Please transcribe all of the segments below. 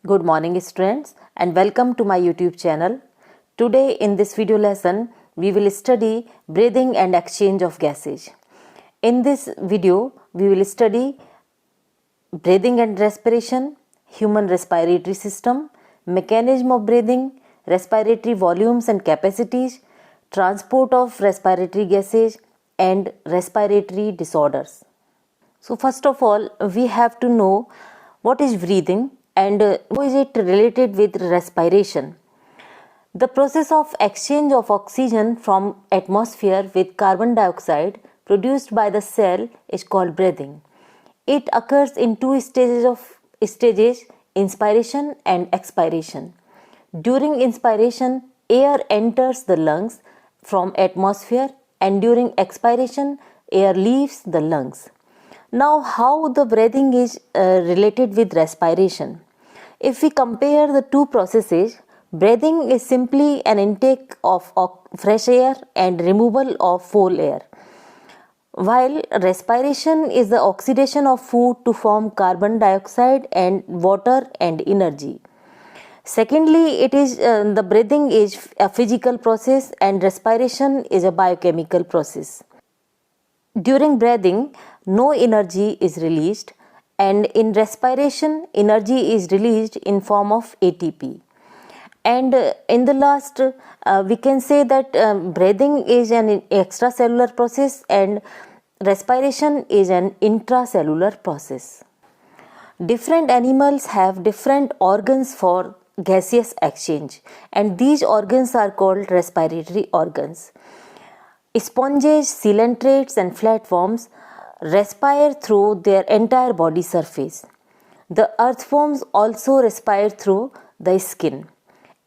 Good morning students and welcome to my YouTube channel. Today in this video lesson we will study breathing and exchange of gases. In this video we will study breathing and respiration, human respiratory system, mechanism of breathing, respiratory volumes and capacities, transport of respiratory gases and respiratory disorders. So first of all we have to know what is breathing and how is it related with respiration. The process of exchange of oxygen from atmosphere with carbon dioxide produced by the cell is called breathing. It occurs in two stages, inspiration and expiration. During inspiration, air enters the lungs from atmosphere and during expiration, air leaves the lungs. Now, how the breathing is related with respiration? If we compare the two processes, breathing is simply an intake of fresh air and removal of foul air, while respiration is the oxidation of food to form carbon dioxide and water and energy. Secondly, it is the breathing is a physical process and respiration is a biochemical process. During breathing, no energy is released, and in respiration, energy is released in form of ATP. And in the last, we can say that breathing is an extracellular process and respiration is an intracellular process. Different animals have different organs for gaseous exchange, and these organs are called respiratory organs. Sponges, coelentrates and flatworms respire through their entire body surface. The earthworms also respire through the skin.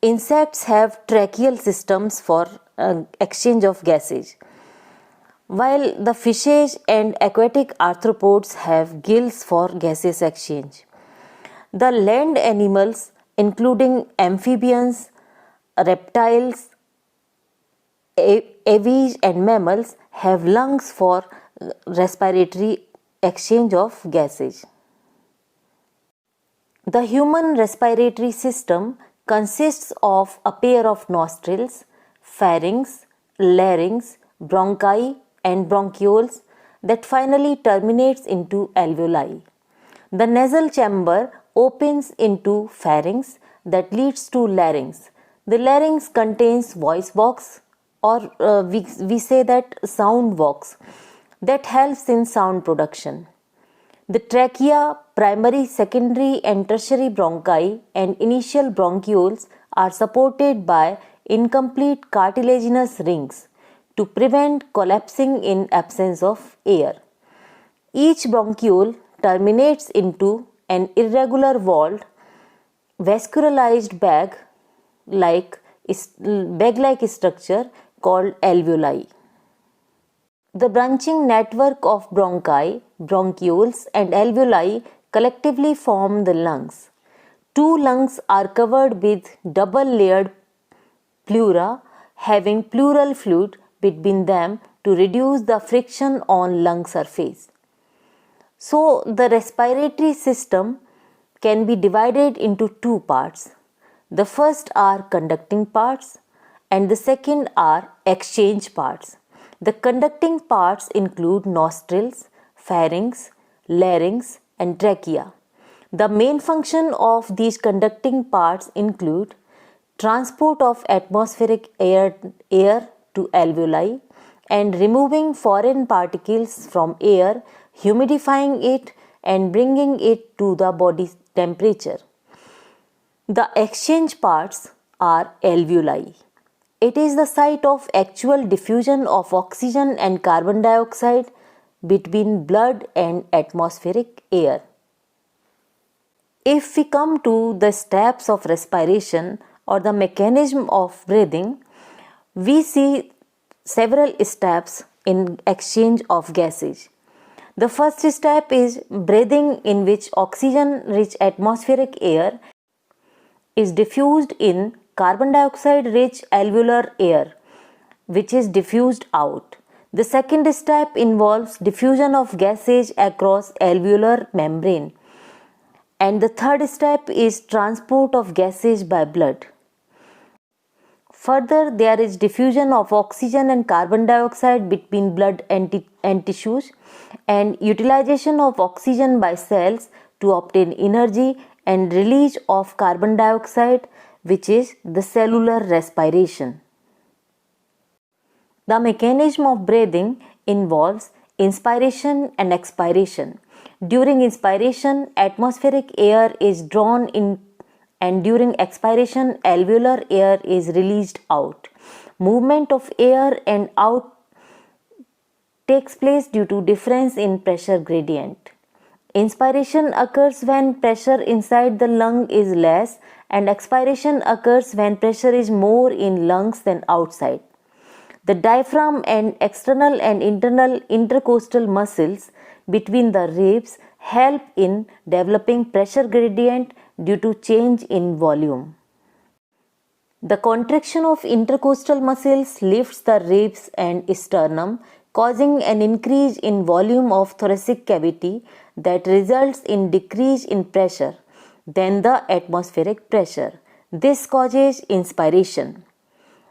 Insects have tracheal systems for exchange of gases, while the fishes and aquatic arthropods have gills for gaseous exchange. The land animals, including amphibians, reptiles, aves and mammals, have lungs for respiratory exchange of gases. The human respiratory system consists of a pair of nostrils, pharynx, larynx, bronchi and bronchioles that finally terminates into alveoli. The nasal chamber opens into pharynx that leads to larynx. The larynx contains voice box, or we say that sound box, that helps in sound production. The trachea, primary, secondary and tertiary bronchi and initial bronchioles are supported by incomplete cartilaginous rings to prevent collapsing in absence of air. Each bronchiole terminates into an irregular walled, vascularized bag-like structure called alveoli. The branching network of bronchi, bronchioles and alveoli collectively form the lungs. Two lungs are covered with double-layered pleura having pleural fluid between them to reduce the friction on lung surface. So, the respiratory system can be divided into two parts. The first are conducting parts and the second are exchange parts. The conducting parts include nostrils, pharynx, larynx and trachea. The main function of these conducting parts include transport of atmospheric air to alveoli and removing foreign particles from air, humidifying it and bringing it to the body temperature. The exchange parts are alveoli. It is the site of actual diffusion of oxygen and carbon dioxide between blood and atmospheric air. If we come to the steps of respiration or the mechanism of breathing, we see several steps in exchange of gases. The first step is breathing, in which oxygen-rich atmospheric air is diffused in carbon dioxide-rich alveolar air, which is diffused out. The second step involves diffusion of gases across alveolar membrane, And the third step is transport of gases by blood. Further, there is diffusion of oxygen and carbon dioxide between blood and tissues, and utilization of oxygen by cells to obtain energy, and release of carbon dioxide, which is the cellular respiration. The mechanism of breathing involves inspiration and expiration. During inspiration, atmospheric air is drawn in, and during expiration, alveolar air is released out. Movement of air and out takes place due to difference in pressure gradient. Inspiration occurs when pressure inside the lung is less, and expiration occurs when pressure is more in lungs than outside. The diaphragm and external and internal intercostal muscles between the ribs help in developing pressure gradient due to change in volume. The contraction of intercostal muscles lifts the ribs and sternum, causing an increase in volume of thoracic cavity that results in decrease in pressure than the atmospheric pressure. This causes inspiration.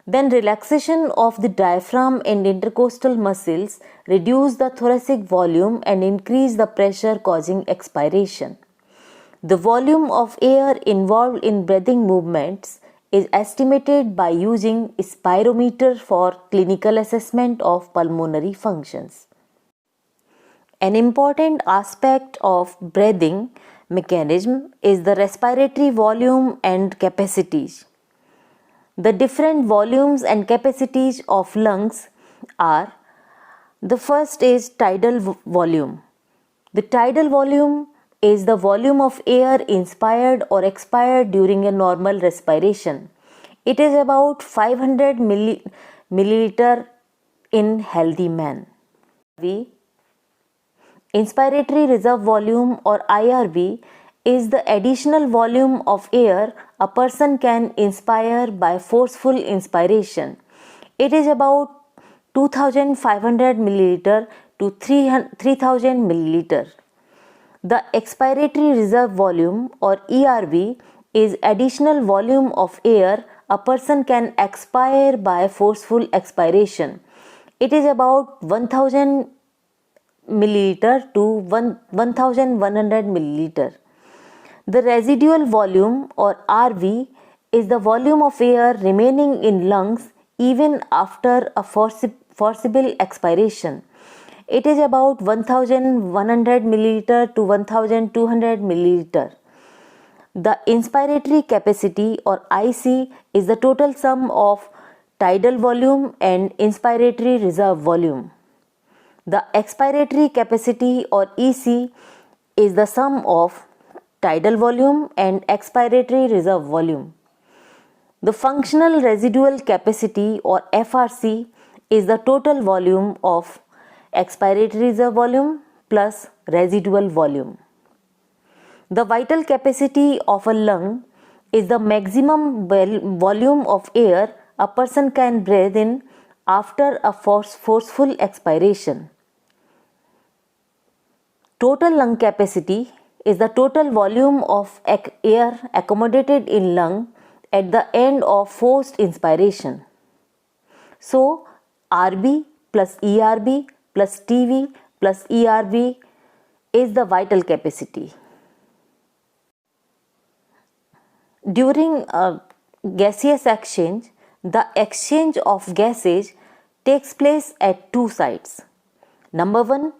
Then relaxation of the diaphragm and intercostal muscles reduce the thoracic volume and increase the pressure, causing expiration. The volume of air involved in breathing movements is estimated by using spirometer for clinical assessment of pulmonary functions. An important aspect of breathing mechanism is the respiratory volume and capacities. The different volumes and capacities of lungs are: the first is tidal volume. The tidal volume is the volume of air inspired or expired during a normal respiration. It is about 500 milliliter in healthy man. Inspiratory reserve volume, or IRV, is the additional volume of air a person can inspire by forceful inspiration. It is about 2500 milliliter to 3000 milliliter. The expiratory reserve volume, or ERV, is additional volume of air a person can expire by forceful expiration. It is about 1000 milliliter to 1100 milliliter. The residual volume, or RV, is the volume of air remaining in lungs even after a forcible expiration. It is about 1100 milliliter to 1200 milliliter. The inspiratory capacity, or IC, is the total sum of tidal volume and inspiratory reserve volume. The expiratory capacity, or EC, is the sum of tidal volume and expiratory reserve volume. The functional residual capacity, or FRC, is the total volume of expiratory reserve volume plus residual volume. The vital capacity of a lung is the maximum volume of air a person can breathe in after a forceful expiration. Total lung capacity is the total volume of air accommodated in lung at the end of forced inspiration. So, RB plus ERB plus TV plus ERB is the vital capacity. During a gaseous exchange, the exchange of gases takes place at two sites. Number 1,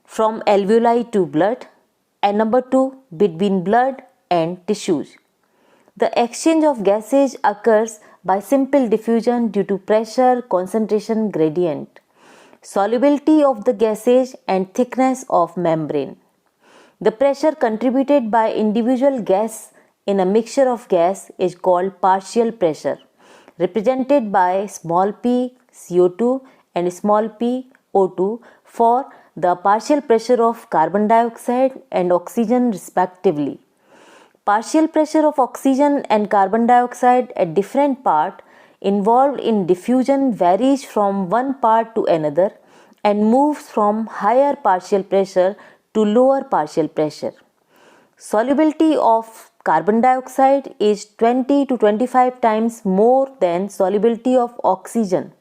from alveoli to blood, and number 2, between blood and tissues. The exchange of gases occurs by simple diffusion due to pressure concentration gradient, solubility of the gases, and thickness of membrane. The pressure contributed by individual gas in a mixture of gas is called partial pressure, represented by small p CO2 and small p O2 for the partial pressure of carbon dioxide and oxygen respectively. Partial pressure of oxygen and carbon dioxide at different part involved in diffusion varies from one part to another and moves from higher partial pressure to lower partial pressure. Solubility of carbon dioxide is 20 to 25 times more than solubility of oxygen.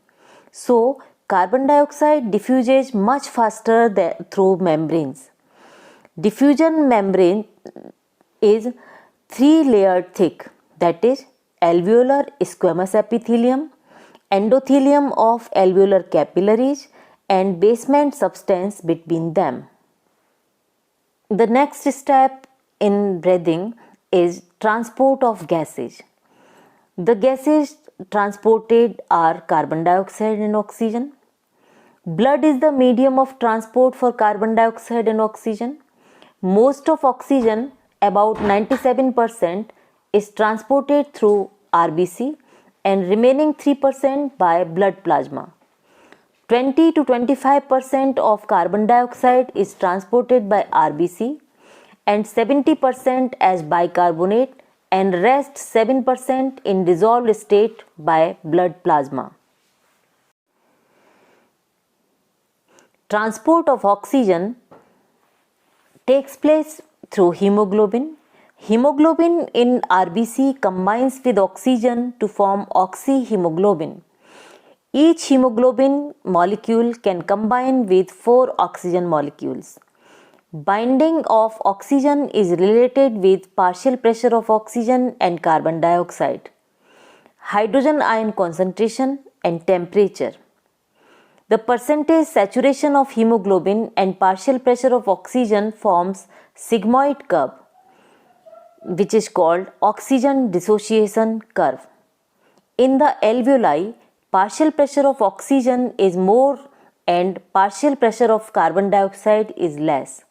So, carbon dioxide diffuses much faster through membranes. Diffusion membrane is 3-layered thick, that is alveolar squamous epithelium, endothelium of alveolar capillaries, and basement substance between them. The next step in breathing is transport of gases. The gases transported are carbon dioxide and oxygen. Blood is the medium of transport for carbon dioxide and oxygen. Most of oxygen, about 97%, is transported through RBC and remaining 3% by blood plasma. 20 to 25% of carbon dioxide is transported by RBC and 70% as bicarbonate and rest 7% in dissolved state by blood plasma. Transport of oxygen takes place through hemoglobin. Hemoglobin in RBC combines with oxygen to form oxyhemoglobin. Each hemoglobin molecule can combine with 4 oxygen molecules. Binding of oxygen is related with partial pressure of oxygen and carbon dioxide, hydrogen ion concentration and temperature. The percentage saturation of hemoglobin and partial pressure of oxygen forms sigmoid curve, which is called oxygen dissociation curve. In the alveoli, partial pressure of oxygen is more and partial pressure of carbon dioxide is less.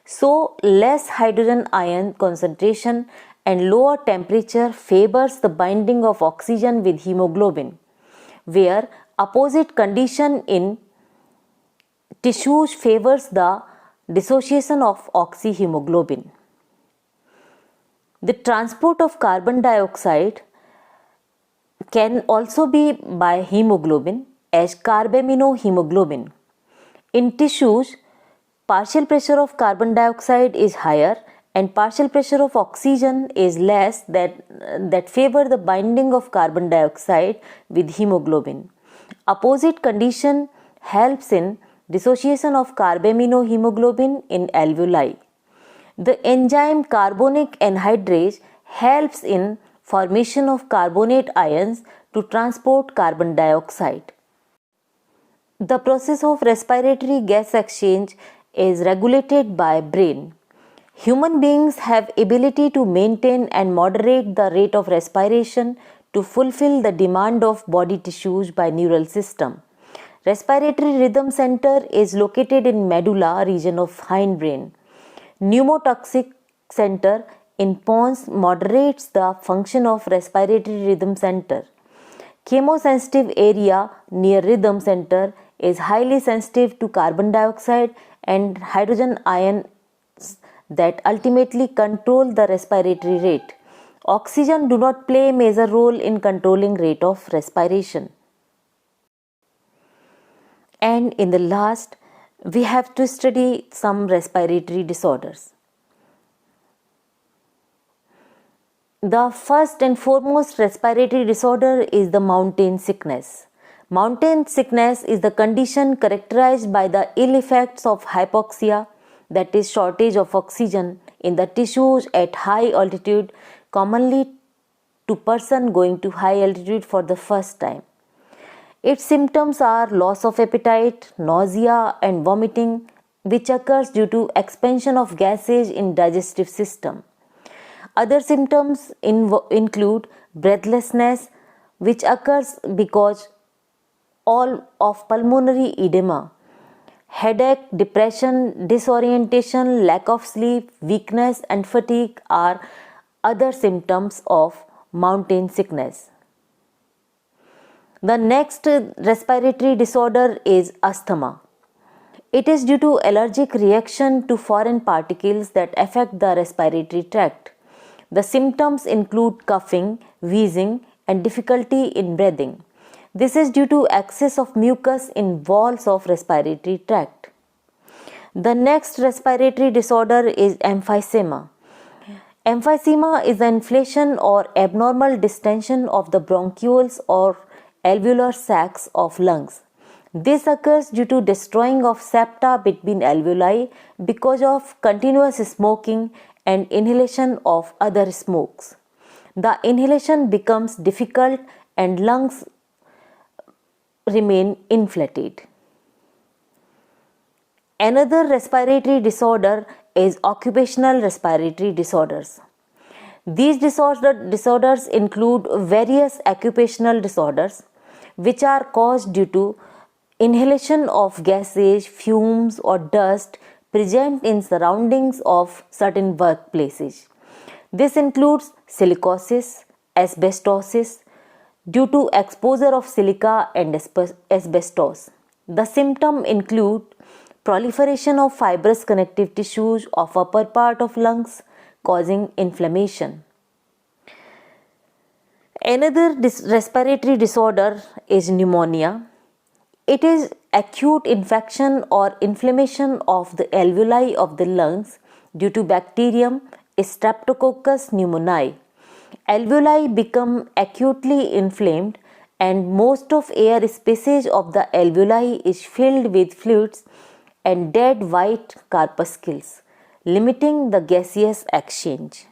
So, less hydrogen ion concentration and lower temperature favors the binding of oxygen with hemoglobin, where opposite condition in tissues favors the dissociation of oxyhemoglobin. The transport of carbon dioxide can also be by hemoglobin as carbaminohemoglobin. In tissues, partial pressure of carbon dioxide is higher and partial pressure of oxygen is less that favor the binding of carbon dioxide with hemoglobin. Opposite condition helps in dissociation of carbaminohemoglobin in alveoli. The enzyme carbonic anhydrase helps in formation of carbonate ions to transport carbon dioxide. The process of respiratory gas exchange is regulated by brain. Human beings have ability to maintain and moderate the rate of respiration to fulfill the demand of body tissues by neural system. Respiratory rhythm center is located in medulla region of hindbrain. Pneumotoxic center in pons moderates the function of respiratory rhythm center. Chemosensitive area near rhythm center is highly sensitive to carbon dioxide and hydrogen ions that ultimately control the respiratory rate. Oxygen do not play a major role in controlling rate of respiration. And in the last, we have to study some respiratory disorders. The first and foremost respiratory disorder is the mountain sickness. Mountain sickness is the condition characterized by the ill effects of hypoxia, that is shortage of oxygen in the tissues at high altitude, commonly to person going to high altitude for the first time. Its symptoms are loss of appetite, nausea and vomiting, which occurs due to expansion of gases in digestive system. Other symptoms include breathlessness, which occurs because of pulmonary edema, headache, depression, disorientation, lack of sleep, weakness and fatigue are other symptoms of mountain sickness. The next respiratory disorder is asthma. It is due to allergic reaction to foreign particles that affect the respiratory tract. The symptoms include coughing, wheezing and difficulty in breathing. This is due to excess of mucus in walls of respiratory tract. The next respiratory disorder is emphysema. Emphysema is the inflation or abnormal distension of the bronchioles or alveolar sacs of lungs. This occurs due to destroying of septa between alveoli because of continuous smoking and inhalation of other smokes. The inhalation becomes difficult and lungs remain inflated. Another respiratory disorder is occupational respiratory disorders. These disorders include various occupational disorders which are caused due to inhalation of gases, fumes or dust present in surroundings of certain workplaces. This includes silicosis, asbestosis due to exposure of silica and asbestos. The symptoms include proliferation of fibrous connective tissues of upper part of lungs causing inflammation. Another respiratory disorder is pneumonia. It is acute infection or inflammation of the alveoli of the lungs due to bacterium Streptococcus pneumoniae. Alveoli become acutely inflamed and most of air spaces of the alveoli is filled with fluids and dead white corpuscles, limiting the gaseous exchange.